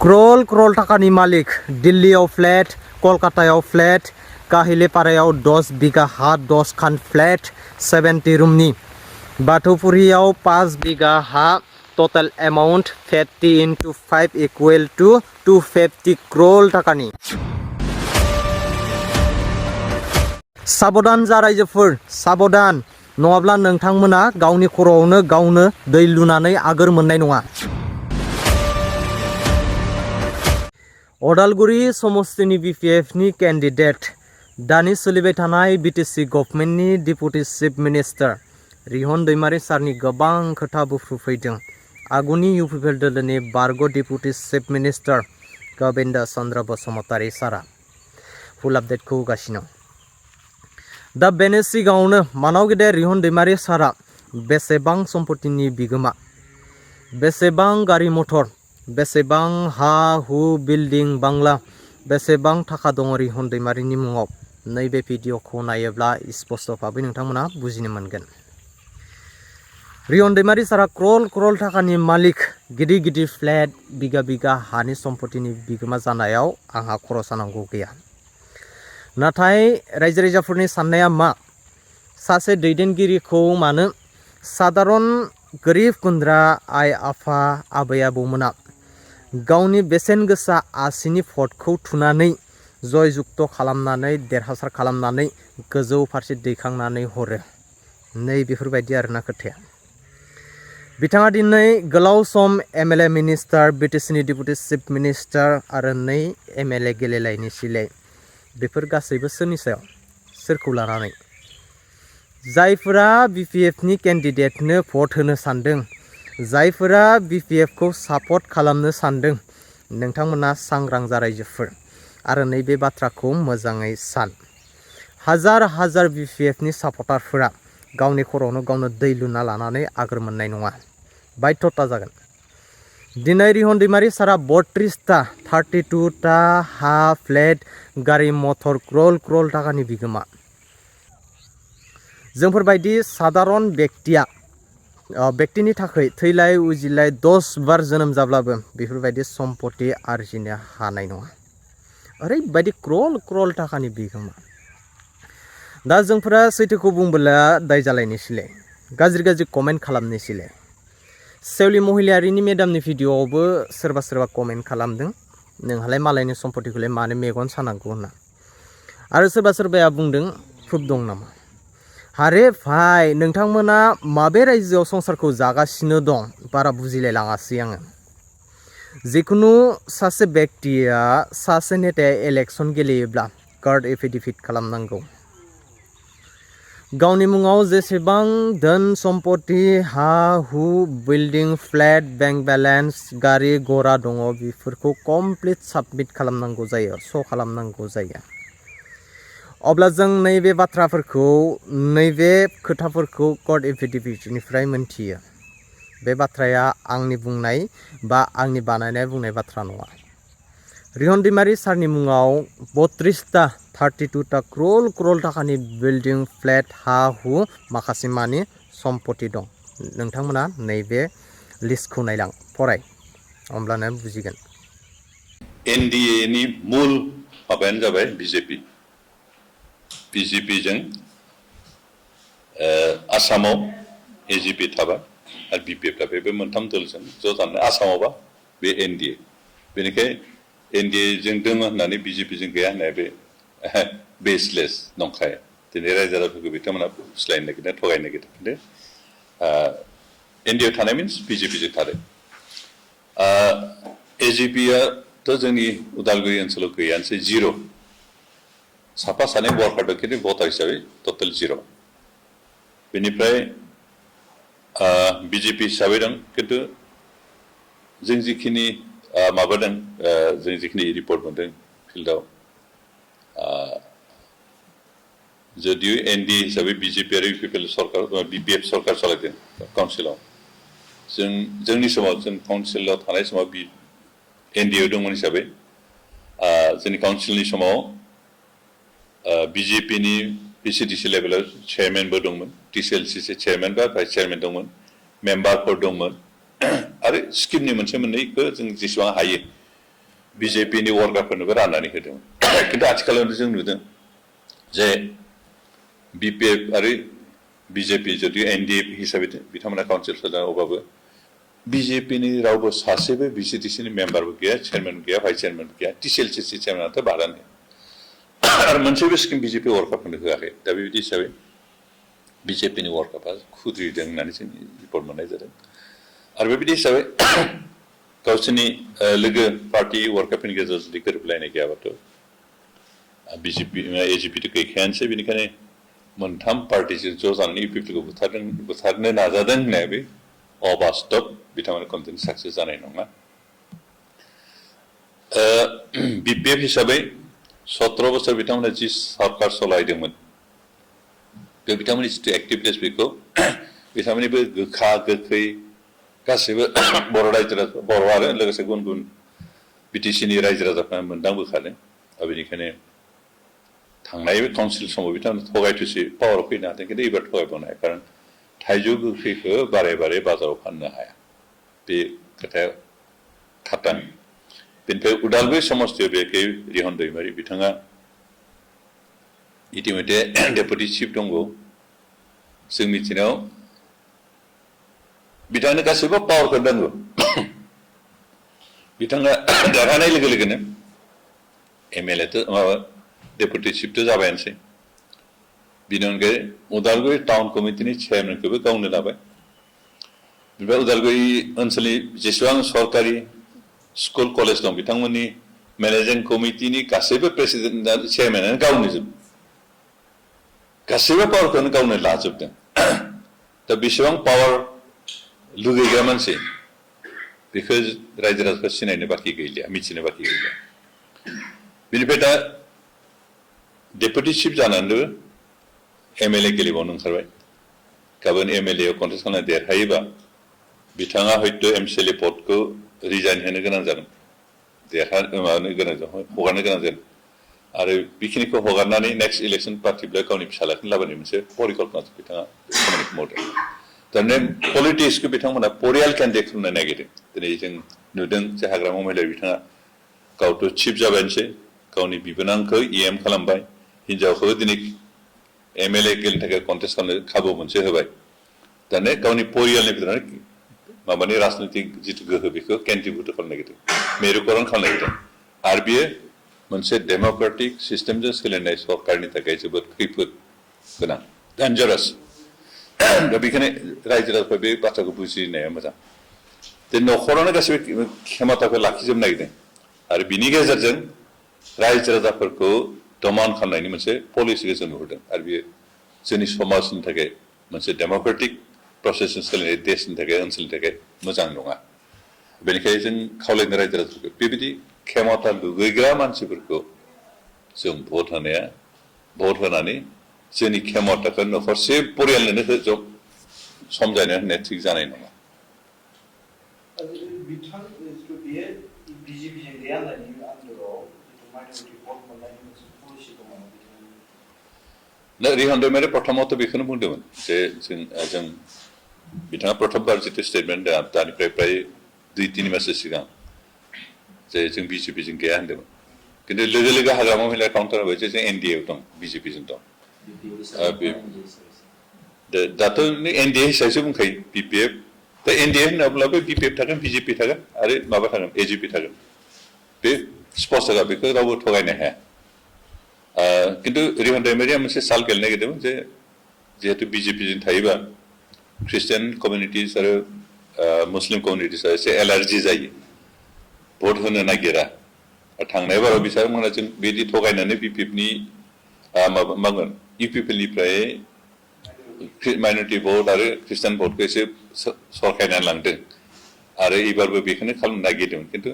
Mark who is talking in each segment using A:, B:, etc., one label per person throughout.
A: Crawl crawl टाकानि मालिक दिल्लीयाव flat कलकातायाव flat काहिलेपारायाव 10 बिगा हा 10 खान फ्लेट 70 रुमनि बाथौपुरियाव 5 बिगा हा total amount 50 into 5 equal to 250 क्रल टाकानि साबधान जा रायजोफोर साबधान नङाब्ला नोंथांमोना गावनि खर'आवनो गावनो दै लुनानै आगोर मोननाय नङा। अदालगुरि समस्तिनि बिपिएफनि कैंडिडेट दानि सोलिबाय थानाय बिटिसि गभर्नमेन्टनि डिप्यूटी चीफ मिनिस्टार रिहन दैमारी सारनि गोबां खोथा बुफ्रुफैदों। आगुनि इउपिपिएल दोलोनि बारग' डिप्यूटी चीफ मिनिस्टार गोविंद चंद्र बसुमतारी सारा फुल आपडेटखौ होगासिनो। दा बेनि सिगाङावनो मानाव गेदेर रिहन दैमारी सारा बेसेबां सम्पतिनि बिगोमा, बेसेबां गारि मटर, बेसेबां हा हु बिल्डिं बांला, बेसेबां थाखा दङ रिहन दैमारीनि मुङाव, नैबे भिडिअखौ नायोब्ला स्पष्ट भाबै नोंथांमोना बुजिनो मोनगोन। रिहन दैमारी सारा क्रल क्रल थाखानि मालिक गिदिर गिदिर फ्लेट बिगा बिगा हानि सम्पतिनि बिगोमा जानायाव आंहा खर' सानांगौ गैया। नाथाय रायजो राजाफोरनि साननाया मा, सासे दैदेनगिरिखौ मानो साधारन गोरिब गुन्द्रा आइ आफा आबै आबौमोना गावनि बेसेन गोसा आसिनि भटखौ थुनानै जय जुक्त खालामनानै देरहासार खालामनानै गोजौ फारसे दैखांनानै हरो। नै बेफोरबायदि आरोना खोथाया। बिथाङा दिनै गोलाव सम एमएलए मिनिस्टार बिटिसिनि डिप्यूटी चीफ मिनिस्टार आरो नै एमएलए गेलेलायनि सिलाय बेफोर गासैबो सोरनि सायाव, सोरखौ लानानै? जायफोरा बिपिएफनि कैंडिडेटनो भट होनो सानदों, जायफोरा बिपिएफखौ सापर्ट खालामनो सानदों, नोंथांमोना सांग्रां जा रायजोफोर आरो नैबे बाथ्राखौ मोजाङै सान। हाजार हाजार बिपिएफनि सापर्टारफोरा गावनि खर'आवनो गावनो दै लुना लानानै आगोर मोननाय नङा, बाध्यता जागोन। दिनै रिहन दैमारी सारा 32टा हा फ्लेट गारि मटर क्रल क्रल टाकानि बिगोमा। जोंफोरबायदि साधारन व्यक्तिनि थाखाय थैलाय उजिलाय 10 बार जोनोम जाब्लाबो बेफोरबायदि सम्पति आरजिनो हानाय नङा। ओरैबायदि क्रल क्रल टाकानि बिगोमा। दा जोंफोरा सैथोखौ बुंबोला दाय जालायनि सिले, गाज्रि गाज्रि कमेन्ट खालामनो सिले। सेवलि महिलारिनि मेडामनि भिडिअआवबो सोरबा सोरबा कमेन्ट खालामदों, नोंहालाय मालायनि सम्पतिखौलाय मानो मेगन सानांगौ होनना। आरो सोरबा सोरबाया बुंदों प्रुफ दं नामा। आरे भाई नोंथांमोना माबे रायजोआव संसारखौ जागासिनो दं बारा बुजिलाय लाङासै आङो। जिखुनु सासे व्यक्तिया सासे नेताया इलेक्शन गेलेयोब्ला कार्ड एफिडेविट खालामनांगौ। गावनि मुङाव जेसेबां धोन सम्पति हा हु बिल्डिं फ्लेट बेंक बेलेन्स गारि घोड़ा दङ बेफोरखौ कमप्लिट साबमिट खालामनांगौ जायो, श' खालामनांगौ जायो। अब्ला जों नैबे बाथ्राफोरखौ नैबे खोथाफोरखौ कार्ड एफिडेविटनिफ्राय मोनथियो। बे बाथ्राया आंनि बुंनाय बा आंनि बानायनाय बुंनाय बाथ्रा नङा। रिहन दैमारी सारनि मुङाव 32टा क्रल क्रल टाकानि बिल्डिं फ्लेट हा हु माखासे मानि सम्पति दं। नोंथांमोना नैबे लिस्टखौ नायलां फराय, होमब्लानो बुजिगोन।
B: एनडीए नि मूल माबायानो जाबाय बिजेपिजों आसामाव एजिपि थाबाय आरो बिपिएफ थाबाय, बे मोनथाम दलजों ज' जानानै आसामावबा बे एनडीए। बेनिखायनो एनडीए जों दङ होननानै बिजेपिजों गैया होननाया बे बेसलेस नंखाया। दिनै रायजो राजाफोरखौ बिथांमोना फुस्लायनो नागिरदों, थगायनो नागिरदों। खिन्थु एनडीए थानाय मिन्स बिजेपिजों थादों। एजिपियाथ' जोंनि उदालगुरि ओनसोलाव गैयानोसै, जिर'। साफा सानै वार्कार दं, खिन्थु भटार हिसाबै टटेल जिर'। बेनिफ्राय बिजेपि हिसाबै दं, खिन्थु जों जिखिनि माबादों, जों जिखिनि रिपर्ट मोनदों फिल्डआव, जदिव एनडीए हिसाबै बिजेपि आरो इउपिपिएल सरकार बिपिएफ सरकार सालायदों काउन्सिलाव, जोंनि समाव जों काउन्सिलाव थानाय समाव एनडीए दंमोन हिसाबै जोंनि काउन्सिलनि समाव बिजेपिनि पिसिडिसि लेभेलाव चेयारमेनबो दंमोन, टिसिएलसि चेयारमेन बा भाइस चेयारमेन दंमोन, मेम्बारफोर दंमोन आरो स्किमनि मोनसे मोननैखौ जों जेसेबां हायो बिजेपिनि वर्कारफोरनोबो राननानै होदोंमोन खिन्थु आथिखालाव जों नुदों जे बिपिएफ आरो बिजेपि जुदि एनडिए हिसाबै बिथांमोना काउन्सिल सोदों अब्लाबो बिजेपिनि रावबो सासेबो बिसिटिसिनि मेम्बारबो गैया चेयारमेन गैया भाइस चेयारमेन गैया टिसिएलसिसि चेयारमेनाथ' बादानो आरो मोनसेबो स्किम बिजेपि वर्कारफोरनो होआखै दा बेबायदि हिसाबै बिजेपिनि वर्कारफ्रा खुद्रिदों होननानै जों रिपर्ट मोननाय जादों आरो बेबायदि हिसाबै गावसोरनि लोगो पार्टी वर्कारफोरनि गेजेराव जुदि गोरोबलायनाय गैयाबाथ' बिजेपि एजिपिथ' गैखायानोसै बेनिखायनो मोनथाम पार्टिजों ज' जानानै इउपिपिखौ बुथारनो नाजादों होननाया बे अबास्तब बिथांमोना कन्टेन्ट साक्सेस जानाय नङा बिपिएफ हिसाबै 17 बोसोर बिथांमोना जि सरकार सालायदोंमोन बे बिथांमोननि जिथु एक्टिभिटिस बेखौ बिथांमोननिबो गोखा गोखै गासैबो बर' रायजो राजा बर' आरो लोगोसे गुबुन गुबुन बिटिसिनि रायजो राजाफ्रा मोनदांबोखादों दा बेनिखायनो थांनाय काउन्सिल समाव बिथांमोना थगायथुसि पावाराव फैनो हादों खिन्थु एबार थगायबावनो हाया खारन थाइजौ गोखैखौ बारे बारे बाजाराव फाननो हाया बे खोथाया खाटां बेनिफ्राय उदालगुरि समस्तियाव बेखै रिहन दैमारि बिथाङा इतिमধ্যে डेपुटि चिफ दंगौ जों मिथिनायाव बिथांनो गासैबो पावारखौ नांगौ बिथाङा देरहानाय लोगो लोगोनो एमएलएथ' माबा डेपुटि चिफथ' जाबायानोसै बिनि अनगायै उदालगुरि टाउन कमिटिनि चेयारमेनखौबो गावनो लाबाय ओमफ्राय उदालगुरि ओनसोलनि जेसेबां सरकारि स्कुल कलेज दं बिथांमोननि मेनेजिं कमिटिनि गासैबो प्रेसिडेन्ट चेयारमेनानो गावनो जोब गासैबो पावारखौनो गावनो लाजोबदों दा बेसेबां पावार लुगैग्रा मानसि बेखौ रायजो राजाखौ सिनायनो बाखि गैलिया मिथिनो बाखि गैलिया बेनिफ्राय दा डेपुटि चिफ जानानैबो एमएलए गेलेबावनो ओंखारबाय गाबोन एमएलएआव कन्टेस्ट खालामना देरहायोबा बिथाङा हयथ' एमसिएलए पदखौ रिजाइन होनो गोनां जागोन माबानो गोनां जागोन हगारनो गोनां जागोन आरो बेखिनिखौ हगारनानै नेक्स्ट इलेक्सन पार्टिब्ला गावनि फिसालाखौनो लाबोनाय मोनसे परिकल्पना बिथाङा खामानिखौ मावदों थारमाने पलिटिक्सखौ बिथांमोना परियाल केन्डिडेट खालामनो नागिरदों दिनै जों नुदों जे हाग्रामा महिला बिथाङा गावथ' चिफ जाबायनोसै गावनि बिबोनांखौ इएम खालामबाय हिनजावखौ दिनै एमएलए गेलेनो थाखाय कन्टेस्ट खालामनो खाबु मोनसे होबाय दाने गावनि परियालनि बिथोराव माबानि राजनैतिक जिथु गोहो बेखौ केन्ट्रिबिउट खालामनो नागिरदों मेरुकरन खालामनो नागिरदों आरो बियो मोनसे डेम'क्रेटिक सिस्टेमजों सोलिनाय सरकारनि थाखाय जोबोद खैफोद गोनां डेन्जारास दा बेखायनो रायजो राजाफ्रा बे बाथ्राखौ बुजिनाया मोजां जे न'खरावनो गासैबो क्षमताखौ लाखिजोबनो नागिरदों आरो बिनि गेजेरजों रायजो राजाफोरखौ दमान खालामनायनि मोनसे पलिसिखौ जों नुहुरदों आरो बेयो जोंनि समाजनि थाखाय मोनसे डेम'क्रेटिक प्रसेसजों सोलिनाय देशनि थाखाय ओनसोलनि थाखाय मोजां नङा बेनिखायनो जों खावलायनो रायजो राजाफोरखौ बेबायदि क्षमता लुगैग्रा मानसिफोरखौ जों भट होनानै जोंनि क्षमताखौ नखरसे परियालनोनो समजायनो होनाया थिग जानाय नङा रिहन दैमारि प्रथमावथ' बेखौनो बुंदोंमोन जे जों बिथाङा प्रथमबार जिथु स्टेटमेन्ट दानिफ्राय प्राय 2-3 मासो सिगां जे जों बिजेपिजों गैया होनदोंमोन खिन्थु लोगो लोगो हाग्रामा महिला काउन्टार होबाय जे जों एनडिएआव दं बिजेपिजों दं दाथ' एनडिए हिसाबैसो बुंखायो बिपिएफ दा एनडिए होनाब्लाबो बिपिएफ थागोन बिजेपि थागोन आरो माबा थागोन एजिपि थागोन बे स्पष्टखा बेखौ रावबो थगायनो हाया खिन्थु रिहन दैमारिया मोनसे साल गेलेनो नागिरदोंमोन जे जिहेतु बिजेपिजों थायोबा ख्रिस्टियान कमिउनिटिस आरो मुस्लिम कमिउनिटिसा एसे एलार्जि जायो भट होनो नागिरा थांनाय बाराव बिथांमोना जों बिदि थगायनानै बिपिएफनि मागोन इउपिपिएलनिफ्राय माइनरिटि भट आरो ख्रिस्टियान भटखौ एसे सरखायनानै लांदों आरो एबारबो बेखौनो खालामनो नागिरदोंमोन खिन्थु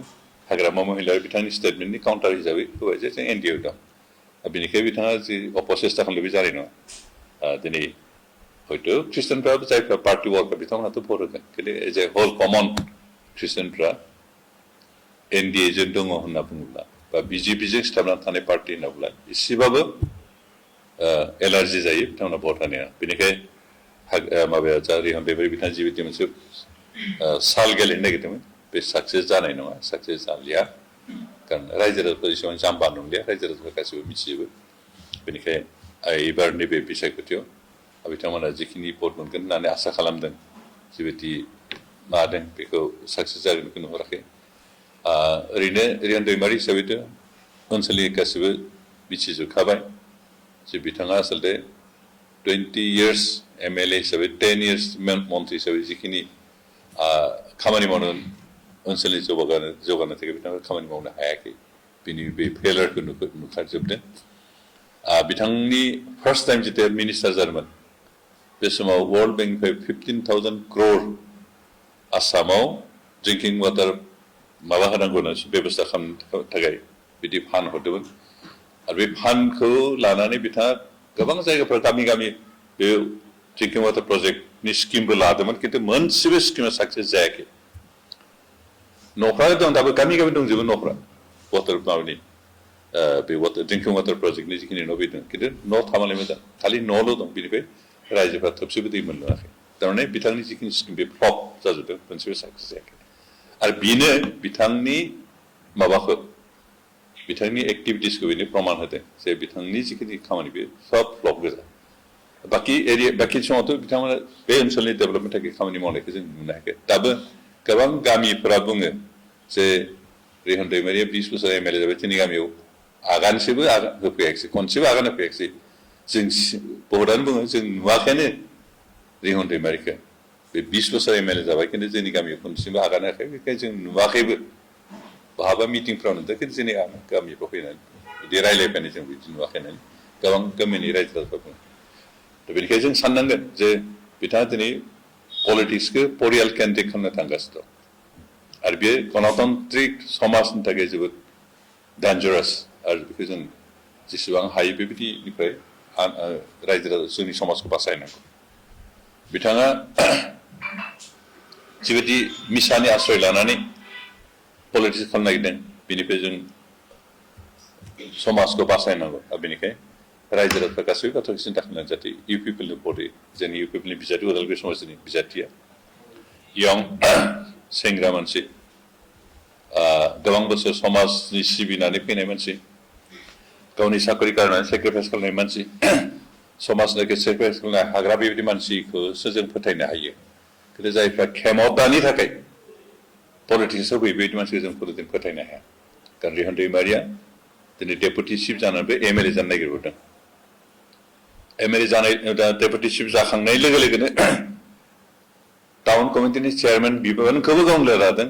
B: हाग्रामा महिला बिथांनि स्टेटमेन्टनि काउन्टार हिसाबै होबाय जे जों एनडिएआव दं बेनिखायनो बिथाङा जि अपसेस्टा खालामदों बे जानाय नङा दिनै हयथ' ख्रिस्टियानफ्राबो जायफ्रा पार्टि वर्कार बिथांमोनाथ' भट होगोन खिन्थु एज ए होल कमन ख्रिस्टियानफ्रा एनडिएजों दङ होनना बुङोब्ला बा बिजेपिजों सिथाबनानै थानाय पार्टि होनना बुङोब्ला एसेबाबो एलार्जि जायो बिथांमोना भट होनाया बेनिखायनो माबाया जा रिहन दैमारि बिथाङा जिबायदि मोनसे साल गेलेनो नागिरदोंमोन बे साक्सेस जानाय नङा साक्सेस जालिया कारण रायजो राजाफोरा एसेबां जाम्बा नंलिया रायजो राजाफोरा गासैबो मिथिजोबो बेनिखाय एबार नैबे बिसायख'थियाव बिथांमोना जिखिनि भट मोनगोन होननानै आसा खालामदों जिबायदि मादों बेखौ साक्सेस जागोनखौ नुहुराखै ओरैनो रिहान दैमारि हिसाबैथ' ओनसोलनि गासैबो मिथिजोबखाबाय जे बिथाङा आसलते 20 years MLA हिसाबै 10 years मन्थ्रि हिसाबै जिखिनि खामानि मावनो ओनसोलनि जौगानो थाखाय बिथाङा खामानि मावनो हायाखै बिनि बे फेलारखौ नुखाजोबदों बिथांनि फार्स्ट टाइम जेथिया मिनिस्टार जादोंमोन बे समाव वर्ल्ड बेंकनिफ्राय 15,000 crore आसामाव ड्रिंकिं वाटार माबा होनांगौनो बेबस्था खालामनो थाखाय बिदि फान्ड हरदोंमोन आरो बे फान्डखौ लानानै बिथाङा गोबां जायगाफोर गामि गामि बे ड्रिंकिं वाटार प्रजेक्टनि स्किमबो लादोंमोन खिन्थु मोनसेबो स्किमा साक्सेस जायाखै न'फ्रा दं दाबो गामि गामि दंजोबो न'फ्रा वाटार माबानि बे ड्रिंकिं वाटार प्रजेक्टनि जिखिनि न' बिदों खिन्थु न' थामालाय मोजां खालि न'ल' दं बिनिफ्राय रायजोफ्रा थोबसेबो दै मोनलोङाखै थारमाने बिथांनि जिखिनि स्किम बे फ्लप जाजोबदों मोनसेबो साक्सेस जायाखै आरो बेनो बिथांनि माबाखौ बिथांनि एक्टिभिटिसखौ बेनो प्रमान होदों जे बिथांनि जिखिनि खामानि बे सब फ्लप गोजा बाखि समावथ' बिथांमोना बे ओनसोलनि डेभेलपमेन्ट थाखाय खामानि मावनायखौ जों नुनो हायाखै दाबो गोबां गामिफोरा बुङो जे रिहान दैमारिया 20 बोसोर MLA जाबाय जोंनि गामियाव आगानसेबो होफैयाखिसै खनसेबो आगान होफैयाखिसै जों बहुतानो बुङो जों नुवाखैनो रिहान दैमारिखौ बे 20 बोसोर MLA जाबाय खिन्थु जोंनि गामियाव खनसेबो आगान होआखै बेखायनो जों नुवाखैबो बहाबा मिटिंफ्राव नुदों खिन्थु जोंनि गामिफ्राव फैनानै बिदि रायज्लायफैनाय जों बिदि नुवाखै होननानै गोबां गामिनि रायजो राजाफ्रा बुङो दा बेनिखायनो जों साननांगोन जे बिथाङा दिनै पलिटिक्सखौ परियाल केन्द्रिक खालामनो थांगासिनो दं आरो बेयो गणतान्त्रिक समाजनि थाखाय जोबोद डेन्जारास आरो बेखौ जों जेसेबां हायो बेबायदिनिफ्राय रायजो राजा जोंनि समाजखौ बासायनांगौ बिथाङा जिबायदि मिसानि आश्रय लानानै पलिटिक्स खालामनो नागिरदों बेनिफ्राय जों समाजखौ बासायनांगौ आरो बेनिखाय रायजो राजाफ्रा गासैबो बाथ्राखौ सिन्था खालामनानै जाहाथे इउ पिपलनि भटै जोंनि इउ पिपलनि बिजाथि उदालगुरि समाजनि बिजाथिया यं सेंग्रा मानसि गोबां बोसोर समाजनि सिबिनानै फैनाय मानसि गावनि साख्रि गारनानै सेक्रिफाइस खालामनाय मानसि समाजनि सेक्रिफाइस खालामनो हाग्रा बेबायदि मानसिखौसो जों फोथायनो हायो खिन्थु जायफ्रा खेमतानि थाखाय पलिटिक्सआव फैयो बेबायदि मानसिखौ जों फोथायनो हाया कारण रिहान दैमारिया दिनै डेपुटि चिफ जानानैबो MLA जानो नागिरबोदों MLA जानाय डेपुटि चिफ जाखांनाय लोगो लोगोनो टाउन कमिटिनि चेयारमेन बिबानखौबो गावनो लादों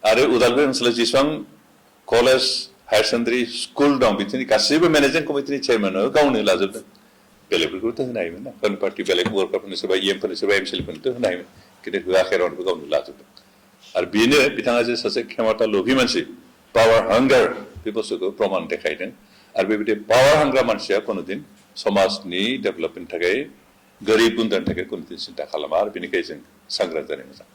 B: आरो उदालगुरि ओनसोलाव जेसेबां कलेज हायार सेकेन्डारि स्कुल दं बिदिनो गासैबो मेनेजिं कमिटिनि चेयारमेनाबो गावनो लाजोबदों बेलेगफोरखौथ' होनो हायोमोन ना गावनि पार्टि बेलेग वर्कारफोरनो सोरबा EMफोरनो सोरबा MCLफोरनोथ' होनो हायोमोन खिन्थु होआखै रावनोबो गावनो लाजोबदों आरो बेनो बिथाङा जे सासे खेमता लोभि मानसि पावार हांगार बे बुस्थुखौ प्रमान देखायदों आरो बेबायदि पावार हांग्रा मानसिया कुनुदिन समाजनि डेभेलपमेन्टनि थाखाय गोरिब गुन्द्रानि थाखाय कुनुदिन सिन्था खालामा आरो बेनिखायनो जों सांग्रां जानाय मोजां